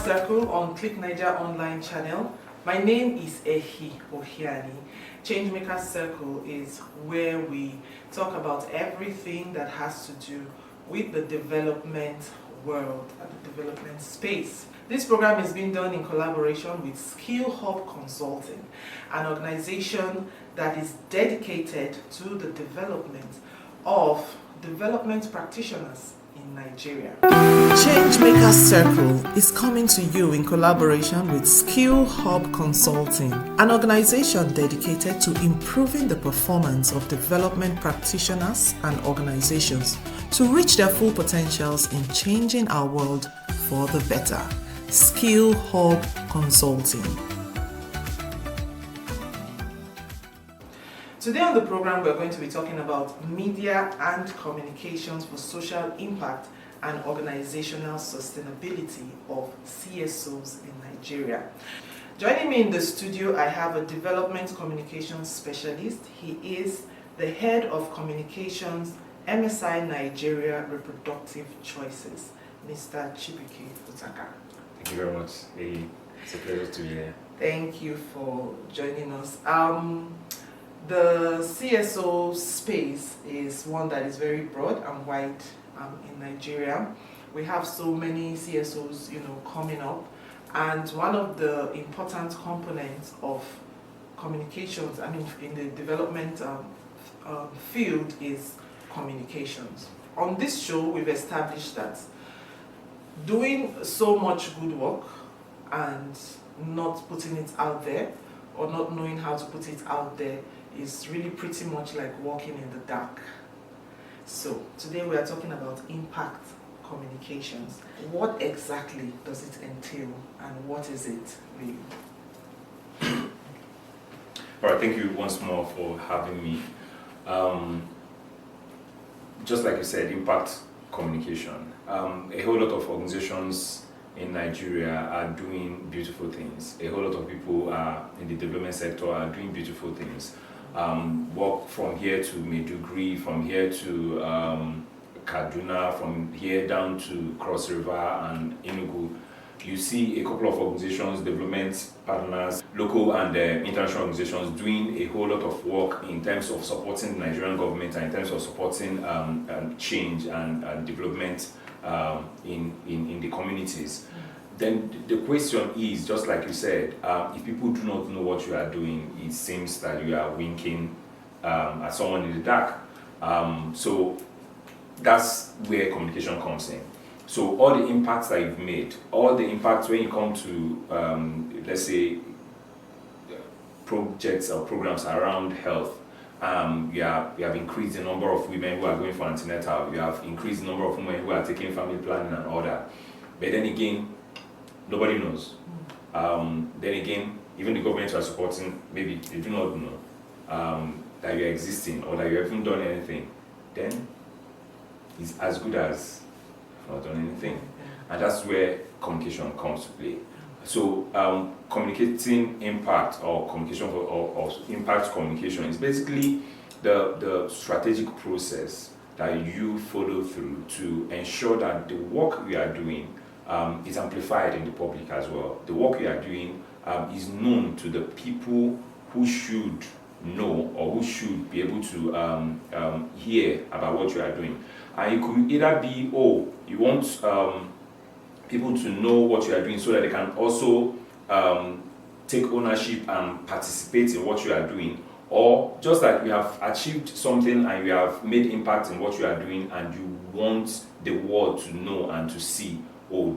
Circle on Click Naija online channel. My name is Ehi Ohiani. Changemakers Circle is where we talk about everything that has to do with the development world and the development space. This program is being done in collaboration with Skill Hub Consulting, an organization that is dedicated to the development of development practitioners in Nigeria. Changemakers Circle is coming to you in collaboration with Skill Hub Consulting, an organization dedicated to improving the performance of development practitioners and organizations to reach their full potentials in changing our world for the better. Skill Hub Consulting. Today on the program, we're going to be talking about media and communications for social impact and organizational sustainability of CSOs in Nigeria. Joining me in the studio, I have a development communications specialist. He is the head of communications, MSI Nigeria Reproductive Choices, Mr. Chibuike Utaka. Thank you very much. It's a pleasure to be here. Thank you for joining us. The CSO space is one that is very broad and wide in Nigeria. We have so many CSOs, coming up, and one of the important components of communications, in the development field is communications. On this show, we've established that doing so much good work and not putting it out there, or not knowing how to put it out there, is really pretty much like walking in the dark. So today we are talking about impact communications. What exactly does it entail, and what is it really? All right, thank you once more for having me. Just like you said, impact communication. A whole lot of organizations in Nigeria are doing beautiful things. A whole lot of people in the development sector are doing beautiful things. Work from here to Maiduguri, from here to Kaduna, from here down to Cross River and Enugu. You see a couple of organizations, development partners, local and international organizations doing a whole lot of work in terms of supporting the Nigerian government and in terms of supporting change and development in the communities. Then the question is, just like you said, if people do not know what you are doing, it seems that you are winking at someone in the dark. So that's where communication comes in. So all the impacts that you've made, all the impacts when you come to, let's say, projects or programs around health, you have increased the number of women who are going for antenatal, you have increased the number of women who are taking family planning and all that. But then again, nobody knows. Then again, even the government are supporting, maybe they do not know that you're existing or that you haven't done anything. Then it's as good as not done anything. And that's where communication comes to play. So communicating impact or communication or impact communication is basically the strategic process that you follow through to ensure that the work we are doing is amplified in the public as well. The work we are doing is known to the people who should know or who should be able to hear about what you are doing. And it could either be, you want people to know what you are doing so that they can also take ownership and participate in what you are doing, or just that you have achieved something and you have made impact in what you are doing and you want the world to know and to see,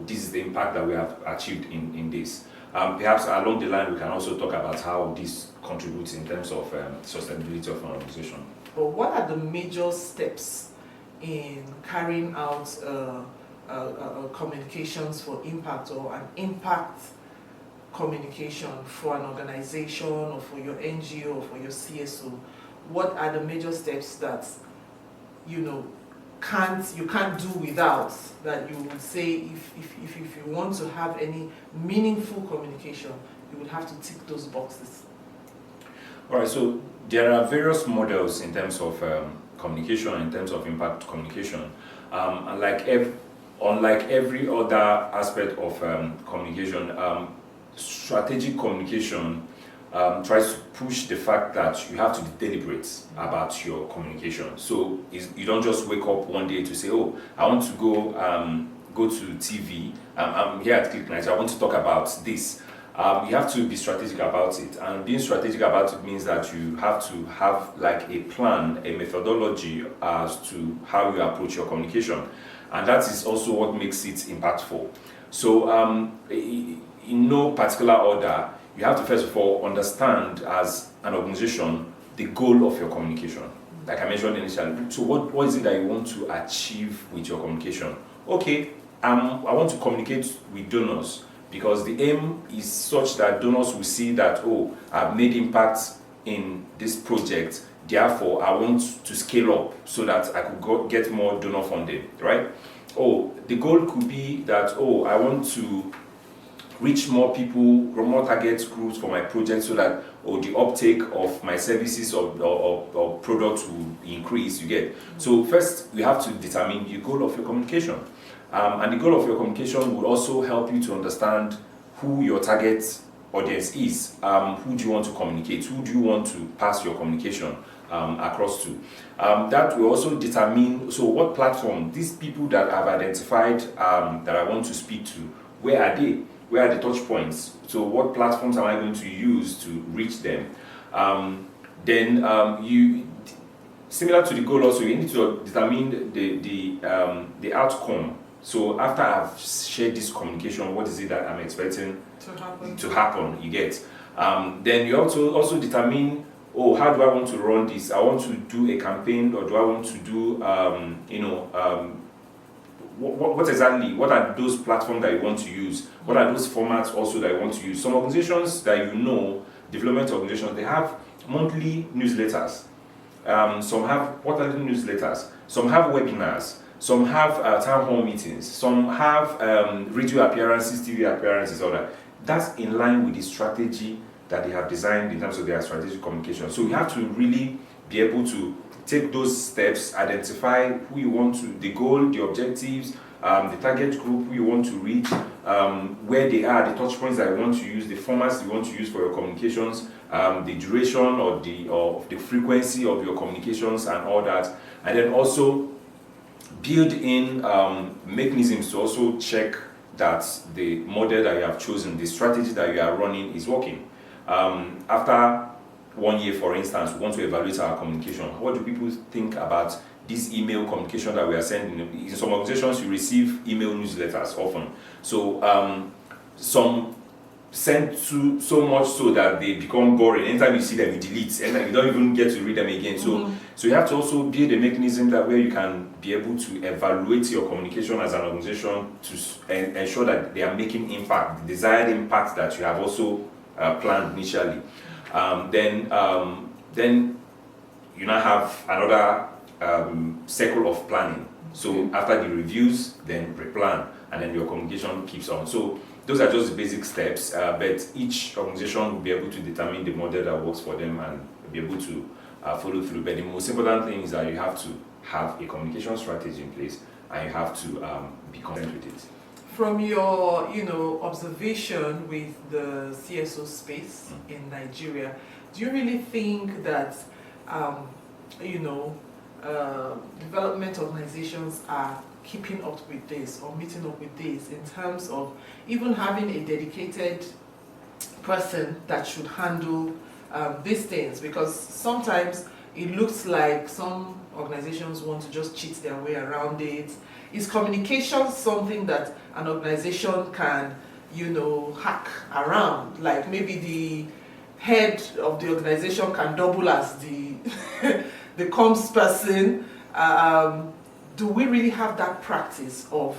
this is the impact that we have achieved in this. Perhaps along the line we can also talk about how this contributes in terms of sustainability of an organization. But what are the major steps in carrying out communications for impact, or an impact communication for an organization or for your NGO or for your CSO? What are the major steps that you can't do without, that you would say if you want to have any meaningful communication, you would have to tick those boxes? All right, so there are various models in terms of communication, in terms of impact communication. And like unlike every other aspect of communication, strategic communication tries to push the fact that you have to be deliberate about your communication. So you don't just wake up one day to say, oh, I want to go to TV, I'm here at Click Naija, I want to talk about this. You have to be strategic about it, and being strategic about it means that you have to have like a plan, a methodology as to how you approach your communication, and that is also what makes it impactful. So in no particular order, you have to first of all understand as an organization the goal of your communication. Like I mentioned initially, so what is it that you want to achieve with your communication? Okay, I want to communicate with donors, because the aim is such that donors will see that, oh, I've made impact in this project, therefore I want to scale up so that I could get more donor funding, right? Oh, the goal could be that, oh, I want to reach more people, more target groups for my project so that, oh, the uptake of my services or products will increase, you get. So first, we have to determine the goal of your communication. And the goal of your communication will also help you to understand who your target audience is. Who do you want to communicate? Who do you want to pass your communication across to? That will also determine, so what platform, these people that I've identified that I want to speak to, where are they? Where are the touch points? So what platforms am I going to use to reach them? You, similar to the goal also, you need to determine the outcome. So after I've shared this communication, what is it that I'm expecting to happen, you get. Then you also determine, oh, how do I want to run this? I want to do a campaign, or do I want to do, what exactly, what are those platforms that you want to use? What are those formats also that you want to use? Some organizations that development organizations, they have monthly newsletters. Some have quarterly newsletters. Some have webinars. Some have town hall meetings. Some have radio appearances, TV appearances, all that. That's in line with the strategy that they have designed in terms of their strategic communication. So you have to really be able to take those steps, identify who you want to, the goal, the objectives, the target group, who you want to reach, where they are, the touch points that you want to use, the formats you want to use for your communications, the duration or the frequency of your communications and all that. And then also build in mechanisms to also check that the model that you have chosen, the strategy that you are running is working. After 1 year, for instance, we want to evaluate our communication. What do people think about this email communication that we are sending? In some organizations, you receive email newsletters often. So some send to so much so that they become boring. Anytime you see them, you delete, and you don't even get to read them again. So you have to also build a mechanism that where you can be able to evaluate your communication as an organization to ensure that they are making impact, the desired impact that you have also planned initially. Then you now have another cycle of planning. So after the reviews, then replan, and then your communication keeps on. So those are just the basic steps, but each organization will be able to determine the model that works for them and be able to follow through. But the most important thing is that you have to have a communication strategy in place, and you have to be content with it. From your, observation with the CSO space in Nigeria, do you really think that, development organizations are keeping up with this or meeting up with this in terms of even having a dedicated person that should handle these things? Because sometimes it looks like some organizations want to just cheat their way around it. Is communication something that an organization can, hack around? Like maybe the head of the organization can double as the the comms person. Do we really have that practice of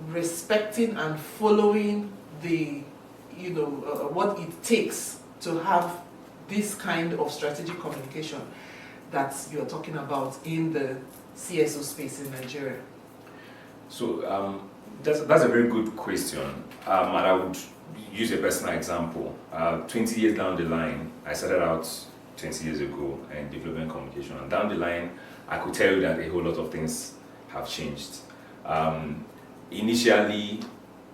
respecting and following the, what it takes to have this kind of strategic communication that you're talking about in the CSO space in Nigeria? So that's a very good question, and I would use a personal example. 20 years down the line, I started out 20 years ago in development communication, and down the line, I could tell you that a whole lot of things have changed. initially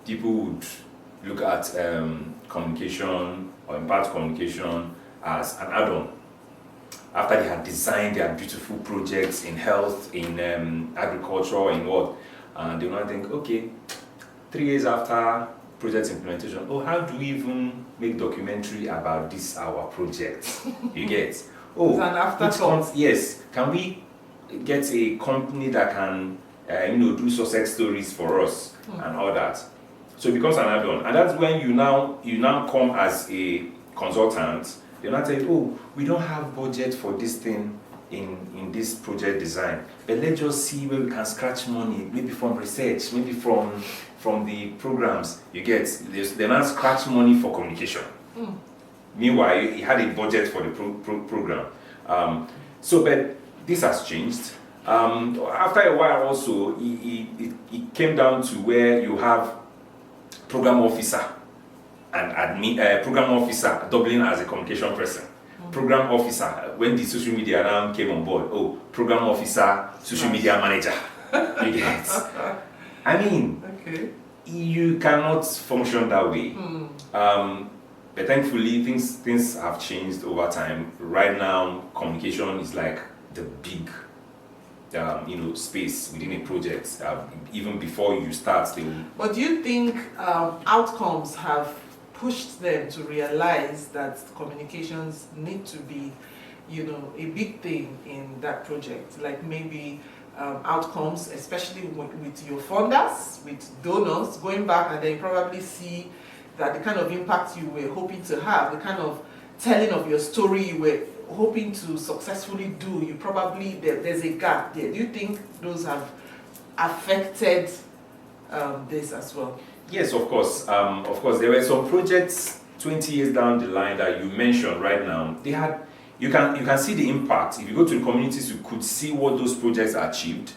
people would look at communication or impact communication as an add-on. After they had designed their beautiful projects in health, in agriculture, in what, they might think, okay, 3 years after project implementation, oh, how do we even make documentary about this our project? You get? Oh, it's an afterthought. Yes. Can we get a company that can, do success stories for us and all that? So it becomes an add-on, and that's when you now come as a consultant. They're not saying, oh, we don't have budget for this thing in this project design, but let's just see where we can scratch money, maybe from research, maybe from the programs. You get? They now scratch money for communication. Meanwhile, he had a budget for the program. But this has changed. After a while also, it came down to where you have program officer and program officer doubling as a communication person. Program officer, when the social media now came on board, program officer, social media manager. You get? I mean, Okay. you cannot function that way. But thankfully, things have changed over time. Right now, communication is like the big, space within a project. Even before you start, they will. But do you think outcomes have pushed them to realize that communications need to be, a big thing in that project? Like maybe outcomes, especially with your funders, with donors, going back and then probably see that the kind of impact you were hoping to have, the kind of telling of your story you were hoping to successfully do, you probably, there's a gap there. Do you think those have affected this as well? Yes, of course. There were some projects 20 years down the line that you mentioned right now. They had, you can see the impact. If you go to the communities, you could see what those projects achieved.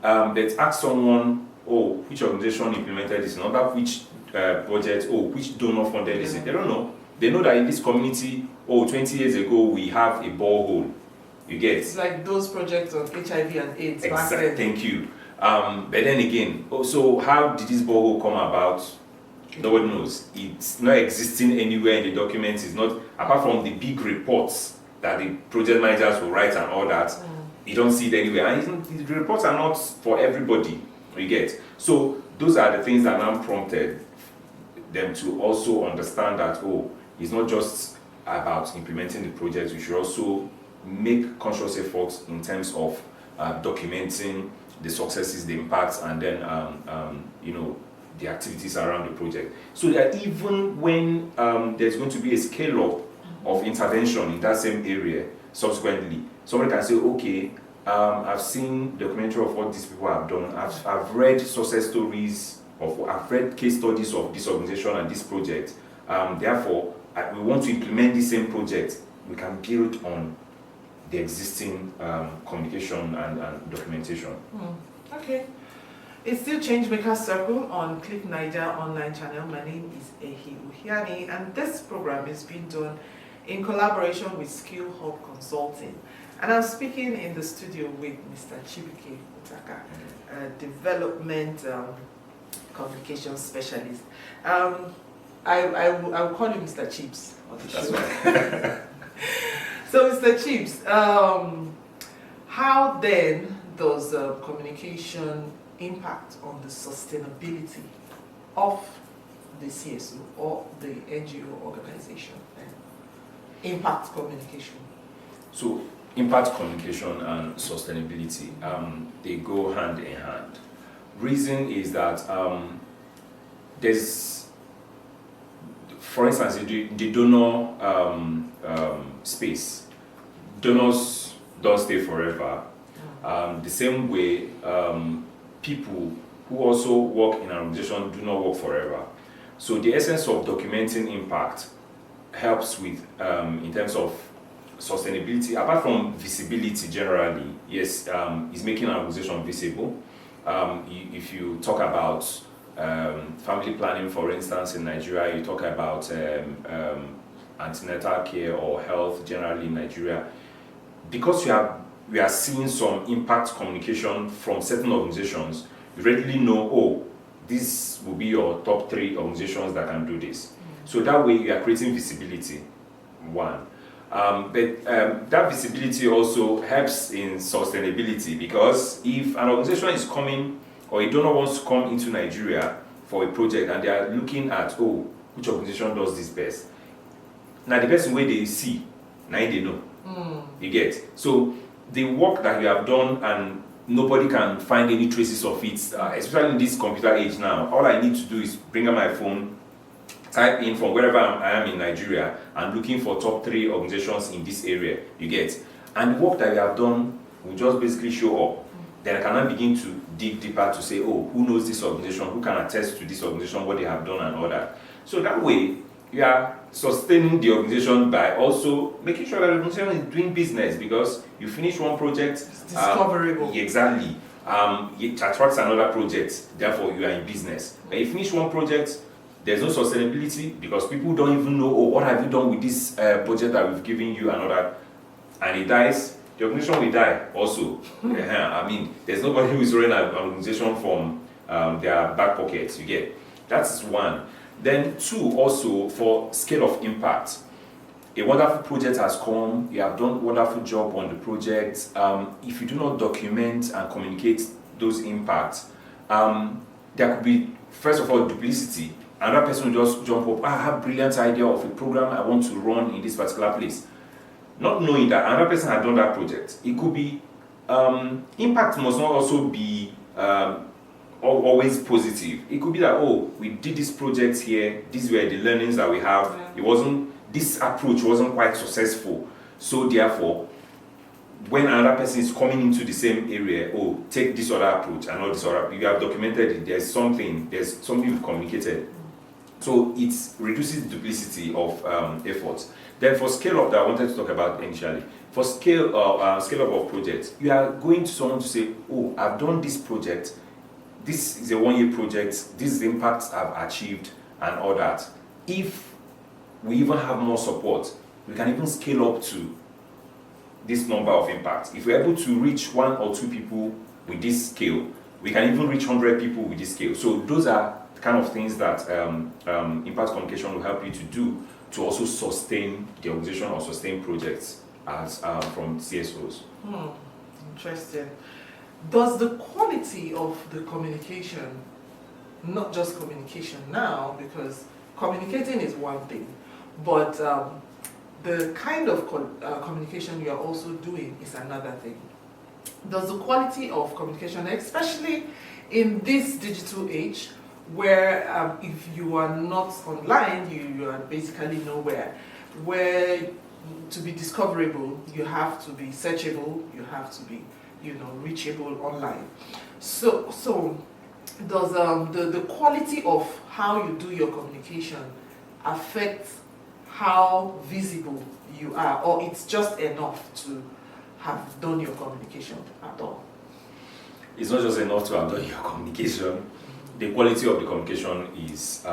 But ask someone, which organization implemented this, another which project, which donor funded this. They don't know. They know that in this community, 20 years ago, we have a borehole. You get? It's like those projects on HIV and AIDS back then. Thank you. But then again, so how did this borehole come about? Nobody knows. It's not existing anywhere in the documents. It's not, apart from the big reports that the project managers will write and all that, you don't see it anywhere. And the reports are not for everybody, you get. So those are the things that now prompted them to also understand that, it's not just about implementing the project. We should also make conscious efforts in terms of documenting the successes, the impacts, and then the activities around the project. So that even when there's going to be a scale-up of intervention in that same area, subsequently, somebody can say, okay, I've seen documentary of what these people have done. I've read success stories, I've read case studies of this organization and this project. Therefore, we want to implement the same project. We can build on the existing communication and documentation. Okay. It's still Changemakers Circle on Click Naija online channel. My name is Ehi Uhiani, and this program is being done in collaboration with Skill Hub Consulting. And I'm speaking in the studio with Mr. Chibuike Utaka, a development communication specialist. I will call you Mr. Chips on the show. Right. So, Mr. Chips, how then does communication impact on the sustainability of the CSO or the NGO organization? Impact communication. So, impact communication and sustainability, they go hand in hand. Reason is that there's, for instance, the donor space. Donors don't stay forever. The same way, people who also work in an organization do not work forever. So the essence of documenting impact helps with, in terms of sustainability, apart from visibility generally, yes, is making an organization visible. If you talk about family planning, for instance, in Nigeria, you talk about antenatal care or health generally in Nigeria, because we are seeing some impact communication from certain organizations, you readily know, this will be your top 3 organizations that can do this. So that way you are creating visibility, one. But that visibility also helps in sustainability, because if an organization is coming, or a donor wants to come into Nigeria for a project and they are looking at, oh, which organization does this best? Now the person where they see, now they know. You get. So the work that you have done and nobody can find any traces of it, especially in this computer age now, all I need to do is bring up my phone, type in from wherever I am in Nigeria and looking for top 3 organizations in this area, you get. And the work that you have done will just basically show up. Then I can now begin to dig deeper to say, oh, who knows this organization, who can attest to this organization, what they have done and all that. So that way, you are sustaining the organization by also making sure that the organization is doing business, because you finish one project. It's discoverable. Exactly. It attracts another project, therefore you are in business. When you finish one project, there's no sustainability, because people don't even know, oh, what have you done with this project that we've given you and all that, and it dies, the organization will die also. I mean, there's nobody who is running an organization from their back pockets, you get. That's one. Then 2, also for scale of impact. A wonderful project has come, you have done a wonderful job on the project. If you do not document and communicate those impacts, there could be, first of all, duplicity. Another person will just jump up, I have a brilliant idea of a program I want to run in this particular place. Not knowing that another person had done that project. It could be, impact must not also be always positive. It could be that, oh, we did this project here, these were the learnings that we have. This approach wasn't quite successful. So therefore, when another person is coming into the same area, oh, take this other approach and all this other, you have documented it, there's something you've communicated. So it reduces duplicity of efforts. Then for scale up that I wanted to talk about initially, for scale up of projects, you are going to someone to say, oh, I've done this project, this is a 1-year project, this is the impact I've achieved and all that. If we even have more support, we can even scale up to this number of impacts. If we're able to reach 1 or 2 people with this scale, we can even reach 100 people with this scale. So those are the kind of things that impact communication will help you to do to also sustain the organization or sustain projects as from CSOs. Interesting. Does the quality of the communication, not just communication now, because communicating is one thing, but the kind of communication you are also doing is another thing. Does the quality of communication, especially in this digital age, where if you are not online, you are basically nowhere, where to be discoverable, you have to be searchable, you have to be, reachable online. So does the quality of how you do your communication affect how visible you are, or it's just enough to have done your communication at all? It's not just enough to have done your communication. The quality of the communication is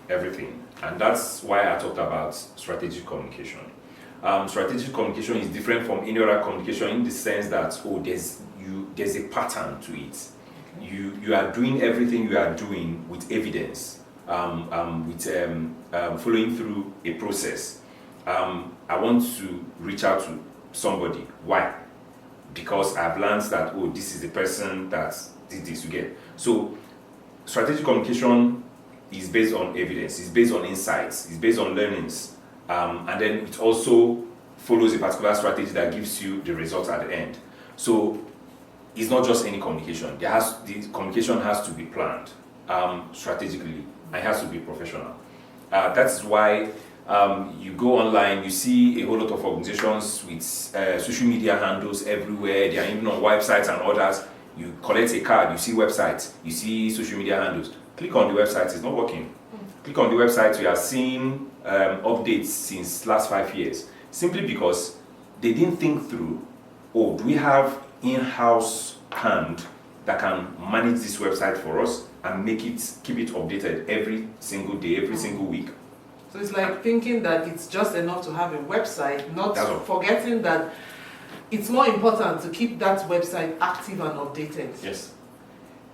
everything, and that's why I talked about strategic communication. Strategic communication is different from any other communication in the sense that there's a pattern to it. You are doing everything you are doing with evidence, following through a process. I want to reach out to somebody. Why? Because I've learned that, oh, this is the person that did this again. So strategic communication is based on evidence, it's based on insights, it's based on learnings, and then it also follows a particular strategy that gives you the result at the end. So it's not just any communication. The communication has to be planned strategically, and it has to be professional. That's why you go online, you see a whole lot of organizations with social media handles everywhere. They are even on websites and others. You collect a card, you see websites, you see social media handles. Click on the website, it's not working. Click on the website, you are seeing updates since last 5 years. Simply because they didn't think through, oh, do we have in-house hand that can manage this website for us and keep it updated every single day, every single week? So it's like thinking that it's just enough to have a website, not forgetting that it's more important to keep that website active and updated. Yes.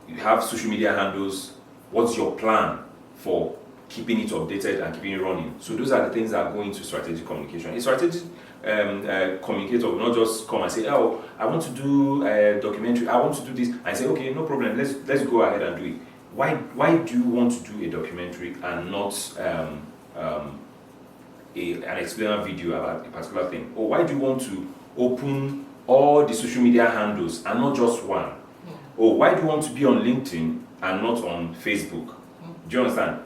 You have social media handles, What's your plan for keeping it updated and keeping it running? So those are the things that go into strategic communication. A strategic communicator will not just come and say, oh, I want to do a documentary, I want to do this. I say, okay, no problem, let's go ahead and do it. Why do you want to do a documentary and not an explainer video about a particular thing? Or why do you want to open all the social media handles and not just one? Or why do you want to be on LinkedIn and not on Facebook? Do you understand?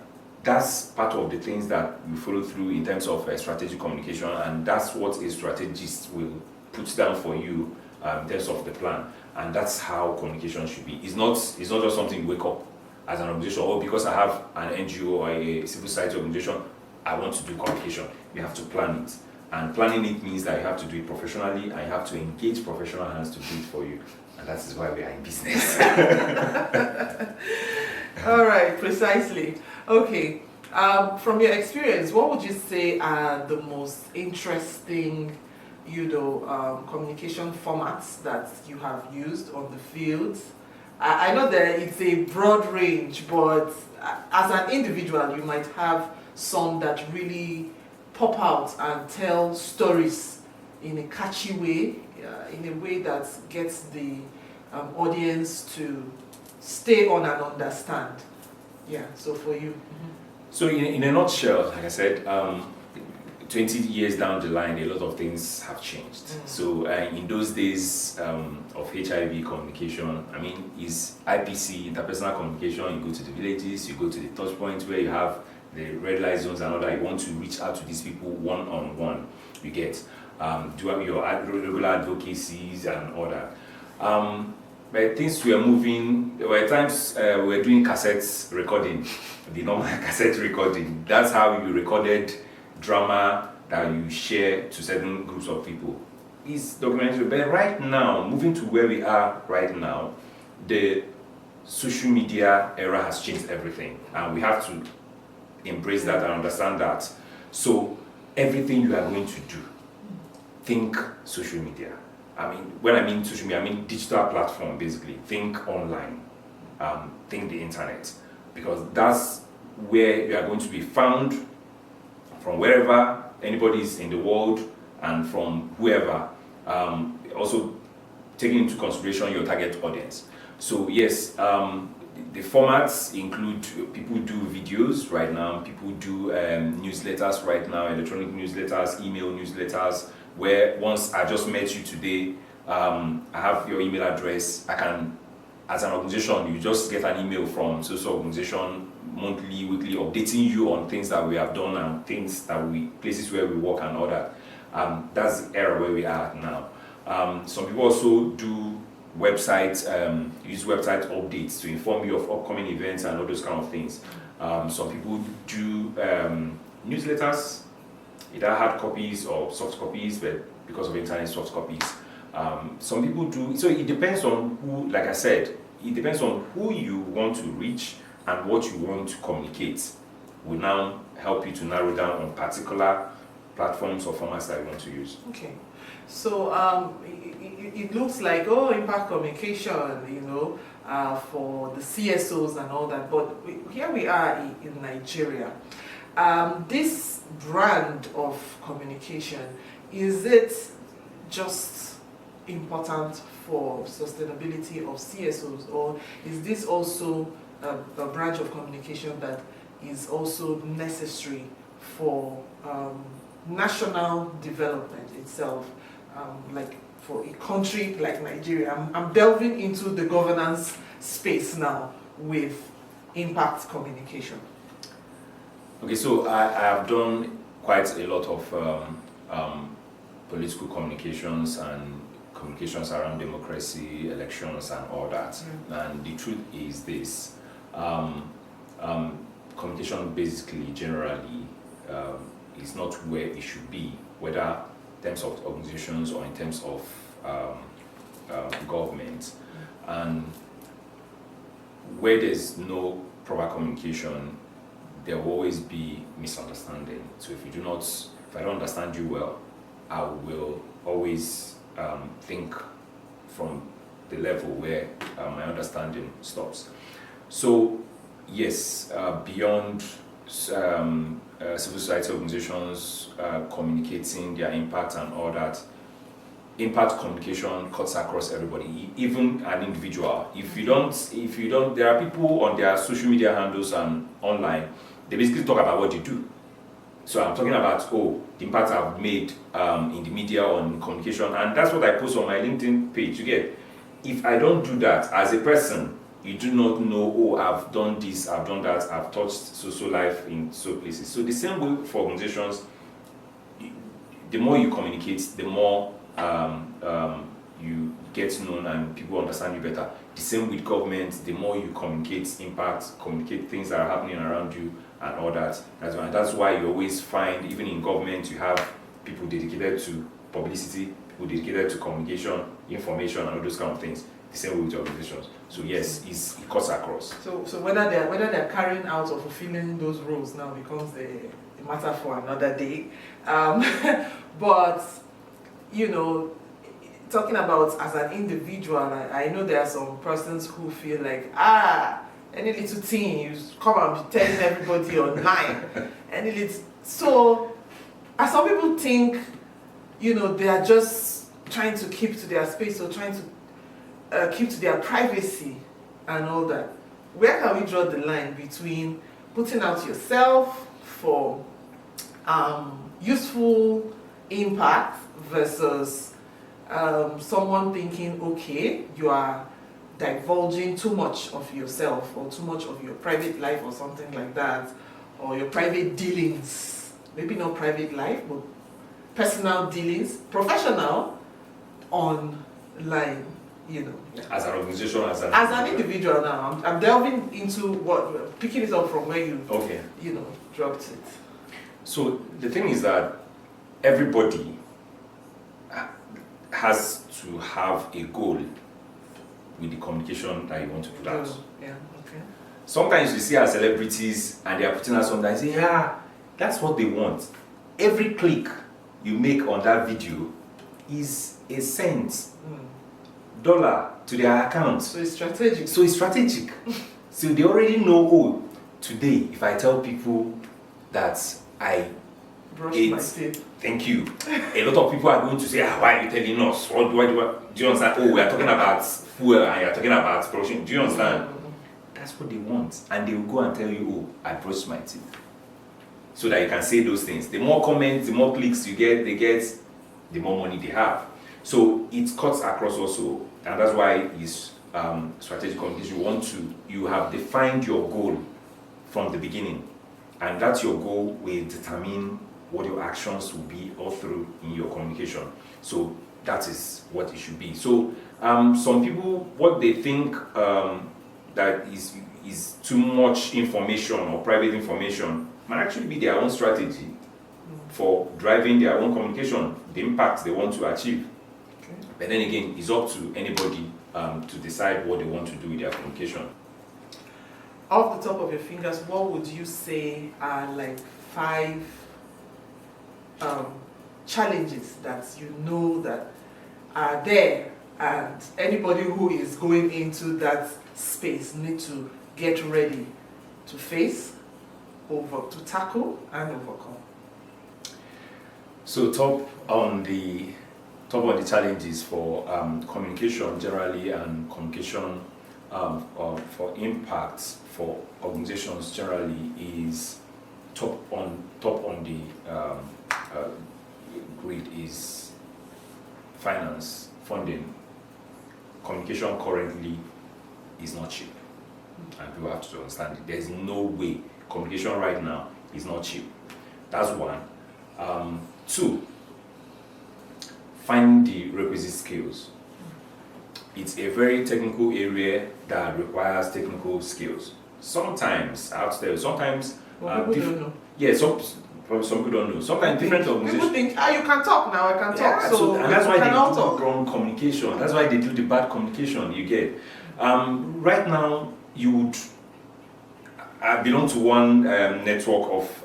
That's part of the things that we follow through in terms of strategic communication, and that's what a strategist will put down for you in terms of the plan. And that's how communication should be. It's not just something you wake up as an organization, or because I have an NGO or a civil society organization, I want to do communication. You have to plan it. And planning it means that you have to do it professionally, and you have to engage professional hands to do it for you. And that is why we are in business. All right, precisely. Okay, from your experience, what would you say are the most interesting, communication formats that you have used on the field? I know that it's a broad range, but as an individual, you might have some that really pop out and tell stories in a catchy way, in a way that gets the audience to stay on and understand. Yeah, so for you. So in a nutshell, like I said, 20 years down the line, a lot of things have changed. So in those days of HIV communication, I mean, is IPC, interpersonal communication, you go to the villages, you go to the touch points where you have the red light zones and all that, you want to reach out to these people one-on-one, you get. Do have your regular advocacies and all that. But things were moving. There were times we were doing cassettes recording, the normal cassette recording. That's how you recorded drama that you share to certain groups of people. It's documentary. But right now, moving to where we are right now, the social media era has changed everything, and we have to embrace that and understand that. So everything you are going to do, think social media. I mean, when I mean social media, I mean digital platform, basically. Think online, think the internet, because that's where you are going to be found from wherever anybody is in the world and from whoever. Also taking into consideration your target audience. So yes, the formats include, people do videos right now, people do newsletters right now, electronic newsletters, email newsletters, where once I just met you today, I have your email address. I can, as an organization, you just get an email from social organization monthly, weekly, updating you on things that we have done and things that places where we work and all that. That's the era where we are now. Some people also do websites, use website updates to inform you of upcoming events and all those kind of things. Some people do newsletters, either hard copies or soft copies, but because of internet, soft copies. Some people do, so it depends on who, like I said, it depends on who you want to reach and what you want to communicate. Will now help you to narrow down on particular platforms or formats that you want to use. Okay. So it looks like, impact communication, for the CSOs and all that, but here we are in Nigeria. This brand of communication, is it just important for sustainability of CSOs, or is this also a branch of communication that is also necessary for national development itself, like for a country like Nigeria? I'm delving into the governance space now with impact communication. Okay, so I have done quite a lot of political communications and communications around democracy, elections, and all that. And the truth is this: communication, basically, generally, is not where it should be, whether in terms of organizations or in terms of government. And where there's no proper communication, there will always be misunderstanding. So if I don't understand you well, I will always think from the level where my understanding stops. So yes, beyond civil society organizations communicating their impact and all that, impact communication cuts across everybody, even an individual. If you don't, there are people on their social media handles and online, they basically talk about what you do. So I'm talking about, the impact I've made in the media or in communication, and that's what I post on my LinkedIn page. You get, if I don't do that as a person, you do not know, I've done this, I've done that, I've touched social life in so places. So the same way for organizations, the more you communicate, the more you get known and people understand you better. The same with government, the more you communicate impact, communicate things that are happening around you and all that. That's why you always find, even in government, you have people dedicated to publicity, people dedicated to communication, information, and all those kind of things. The same way with organizations. So yes, it cuts across. So whether they're carrying out or fulfilling those roles now becomes a matter for another day. But talking about as an individual, I know there are some persons who feel like, any little thing you come and be telling everybody online. So as some people think, they are just trying to keep to their space or trying to keep to their privacy and all that. Where can we draw the line between putting out yourself for useful impact versus someone thinking, okay, you are divulging too much of yourself or too much of your private life or something like that, or your private dealings, maybe not private life, but personal dealings, professional, online, As an organization, as an individual now. I'm delving into picking it up from where you, dropped it. So the thing is that everybody has to have a goal with the communication that you want to put out. Yeah, okay. Sometimes you see our celebrities and they are putting out something and say, that's what they want. Every click you make on that video is a cent, dollar to their account. So it's strategic. So they already know, today if I tell people that I brush my teeth. Thank you. A lot of people are going to say, why are you telling us? What do I do? Do you understand? We are talking about fuel and you are talking about production. Do you understand? That's what they want. And they will go and tell you, I brushed my teeth. So that you can say those things. The more comments, the more clicks they get, the more money they have. So it cuts across also. And that's why it's strategic communication. You have defined your goal from the beginning. And that's your goal will determine what your actions will be all through in your communication. So that is what it should be. So some people, what they think that is too much information or private information might actually be their own strategy for driving their own communication, the impact they want to achieve. Okay. But then again, it's up to anybody to decide what they want to do with their communication. Off the top of your fingers, what would you say are like 5 challenges that that are there, and anybody who is going into that space need to get ready to face, to tackle and overcome? So top on the challenges for communication generally and communication for impact for organizations generally is top on the grid is finance, funding. Communication currently is not cheap, and people have to understand it. There's no way communication right now is not cheap. That's one. 2, find the requisite skills. It's a very technical area that requires technical skills. Sometimes, I have to tell you, sometimes people don't know. Yeah, some people don't know. Sometimes different organizations. People think, you can talk now, I can talk. So and that's why they do wrong communication. That's why they do the bad communication. You get. Right now, I belong to one network of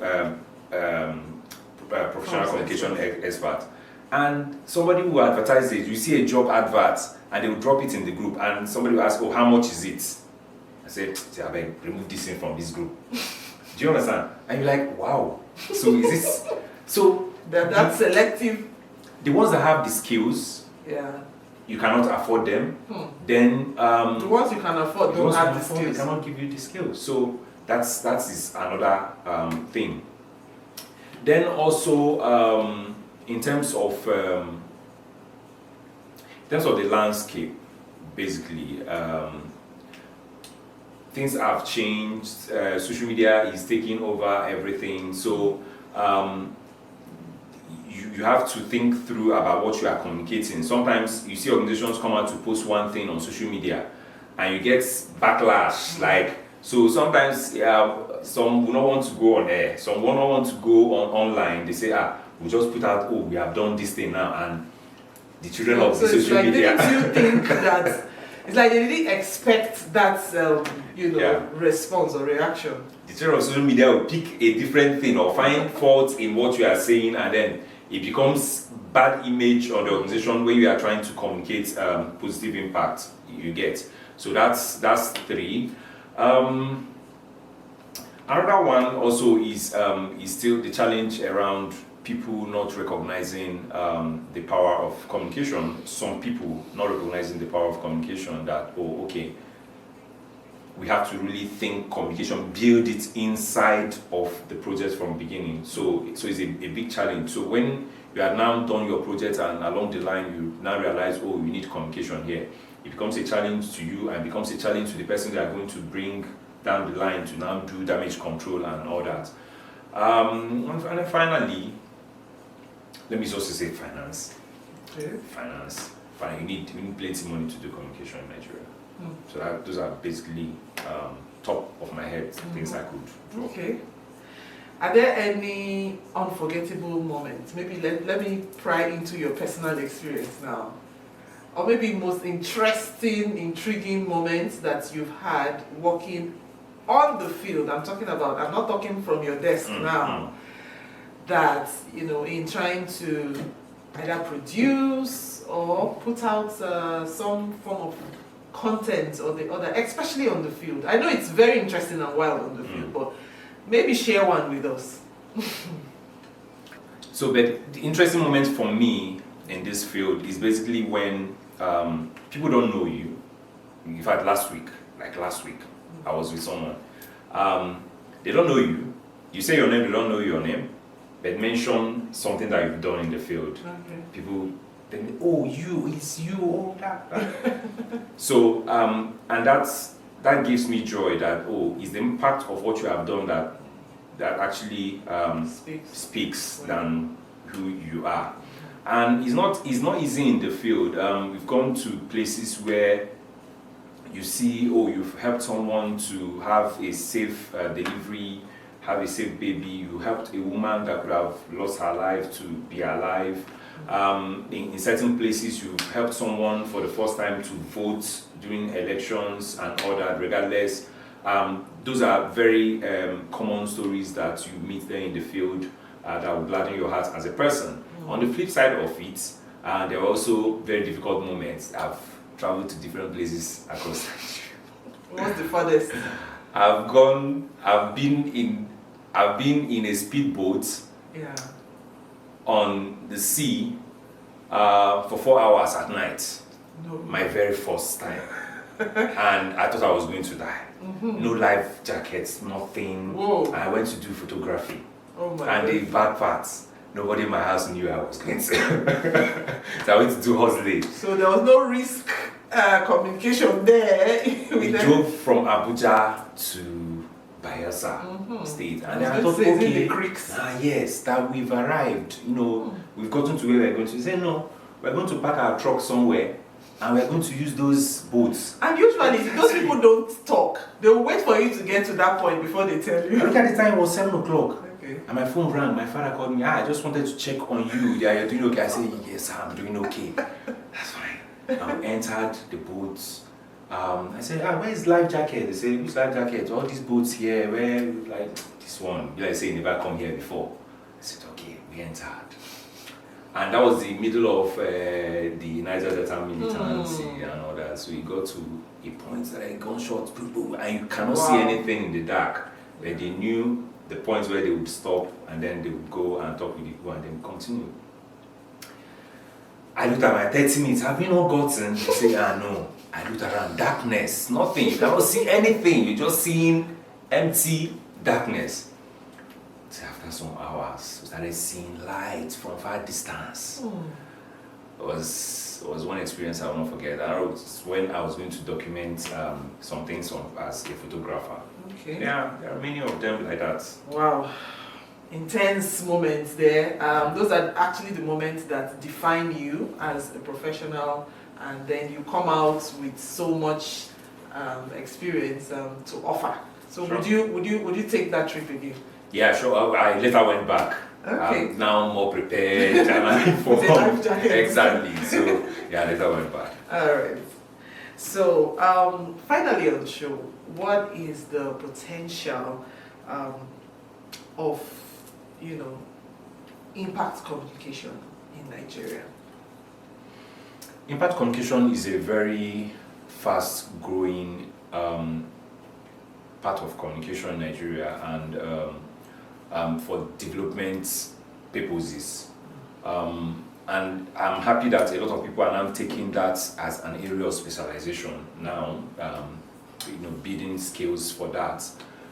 professional communication experts, and somebody will advertise it. You see a job advert, and they will drop it in the group, and somebody will ask, how much is it? I said, I beg, remove this thing from this group. Do you understand? And you're like, wow. So is this so that's selective? The ones that have the skills, you cannot afford them. Then the ones you can afford don't have the skills. They cannot give you the skills. So that is another thing. Then also in terms of the landscape, basically, things have changed. Social media is taking over everything. So you have to think through about what you are communicating. Sometimes you see organizations come out to post one thing on social media, and you get backlash. So sometimes some will not want to go on air, some will not want to go online. They say, we just put out, we have done this thing now, and the children of the social media. Didn't you think that it's like they didn't expect that response or reaction? The children of social media will pick a different thing or find faults in what you are saying, and then it becomes bad image on the organization where you are trying to communicate positive impact you get. So that's 3. Another one also is still the challenge around people not recognizing the power of communication. Some people not recognizing the power of communication, that we have to really think communication, build it inside of the project from the beginning. So it's a big challenge. So when you are now done your project and along the line you now realize, you need communication here, it becomes a challenge to you and becomes a challenge to the person that are going to bring down the line to now do damage control and all that. And then finally, let me also say finance. Okay. Finance. We need plenty money to do communication in Nigeria. So those are basically top of my head things I could draw. Okay. Are there any unforgettable moments? Maybe let me pry into your personal experience now. Or maybe most interesting, intriguing moments that you've had working on the field. I'm not talking from your desk now. That, in trying to either produce or put out some form of content or the other, especially on the field. I know it's very interesting and wild on the field, but maybe share one with us. So, but the interesting moment for me in this field is basically when people don't know you. In fact, last week, I was with someone. They don't know you. You say your name, they don't know your name, but mention something that you've done in the field. Okay. People think, it's you, that. So, and that gives me joy that, it's the impact of what you have done that actually speaks than who you are. And it's not easy in the field. We've gone to places where you see, you've helped someone to have a safe delivery, have a safe baby. You helped a woman that could have lost her life to be alive. In certain places, you've helped someone for the first time to vote during elections and all that, regardless. Those are very common stories that you meet there in the field that will gladden your heart as a person. On the flip side of it, there are also very difficult moments. I've traveled to different places across Nigeria. What's the farthest? I've been in a speedboat on the sea for 4 hours at night. No. My very first time. And I thought I was going to die. No life jackets, nothing. Whoa. I went to do photography. Oh my and the bad parts, nobody in my house knew I was going to. So I went to do hustling. So there was no risk communication there. We drove from Abuja to Bayelsa State. And then I thought, the creeks. Yes, that we've arrived. We've gotten to where we're going to. He said, no, we're going to park our truck somewhere and we're going to use those boats. And usually, those people don't talk. They will wait for you to get to that point before they tell you. I look at the time, it was 7 o'clock. Okay. And my phone rang. My father called me. I just wanted to check on you. Yeah, you're doing okay. I said, yes, I'm doing okay. That's fine. I entered the boats. I said, where is life jacket? They said, which life jacket? All these boats here, where, like, this one. Like I say, never come here before. I said, okay, we entered. And that was the middle of the Naija Delta militancy and all that. So it got to a point that I gunshot people, and you cannot see anything in the dark. But they knew the points where they would stop, and then they would go and talk with the people, and then continue. I looked at my 30 minutes. Have you not gotten? They say, no. I looked around, darkness, nothing. You cannot see anything. You're just seeing empty darkness. So after some hours, we started seeing lights from far distance. It was one experience I will not forget. That was when I was going to document some things as a photographer. Okay. Yeah, there are many of them like that. Wow. Intense moments there. Those are actually the moments that define you as a professional, and then you come out with so much experience to offer. So sure. would you take that trip again? Yeah, sure. I later went back. Okay. I'm now more prepared and informed. Exactly. So yeah, later went back. All right. So finally on the show, what is the potential of impact communication in Nigeria? Impact communication is a very fast-growing part of communication in Nigeria, and for development purposes. And I'm happy that a lot of people are now taking that as an area of specialization now, building skills for that.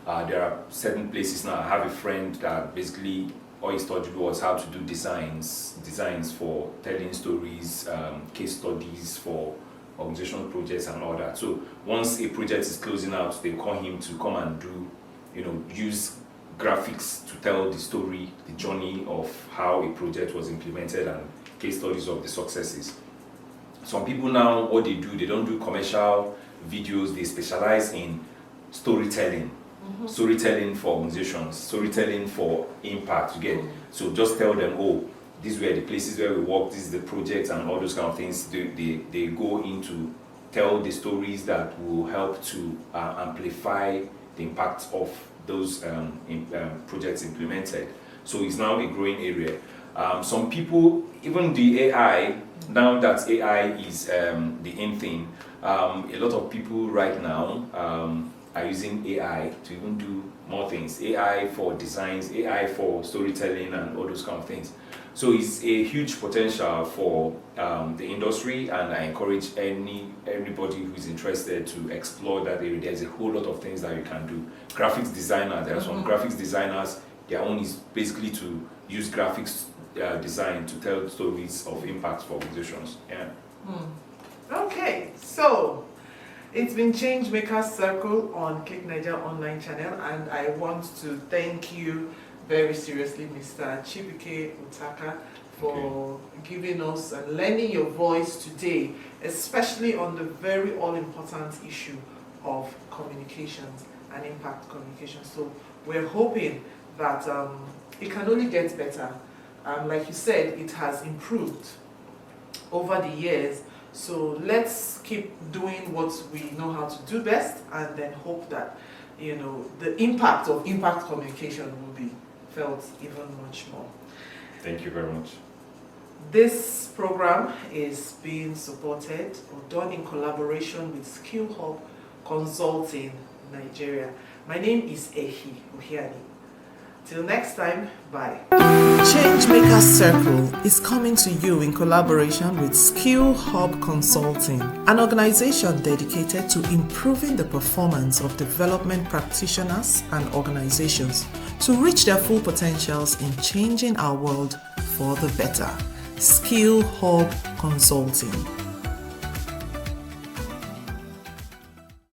There are certain places now. I have a friend that basically all he studied was how to do designs for telling stories, case studies for organizational projects and all that. So once a project is closing out, they call him to come and do, use graphics to tell the story, the journey of how a project was implemented and case studies of the successes. Some people now, what they do, they don't do commercial videos, they specialize in storytelling. Storytelling for organizations, storytelling for impact, you get. So just tell them, these were the places where we work, this is the project and all those kind of things. They go into tell the stories that will help to amplify the impact of those projects implemented. So it's now a growing area. Some people, even the AI, now that AI is the in thing, a lot of people right now are using AI to even do more things. AI for designs, AI for storytelling and all those kind of things. So it's a huge potential for the industry, and I encourage anybody who is interested to explore that area. There's a whole lot of things that you can do. Graphics designers, there are some graphics designers, their own is basically to use graphics design to tell stories of impact for organizations. Yeah. Okay, so it's been Changemakers Circle on Click Naija online channel, and I want to thank you very seriously, Mr. Chibuike Utaka, for giving us and lending your voice today, especially on the very all-important issue of communications and impact communication. So we're hoping that it can only get better. Like you said, it has improved over the years. So let's keep doing what we know how to do best, and then hope that the impact of impact communication will be felt even much more. Thank you very much. This program is being supported or done in collaboration with Skill Hub Consulting Nigeria. My name is Ehi Ohiani. Till next time, bye. Changemakers Circle is coming to you in collaboration with Skill Hub Consulting, an organization dedicated to improving the performance of development practitioners and organizations to reach their full potentials in changing our world for the better. Skill Hub Consulting.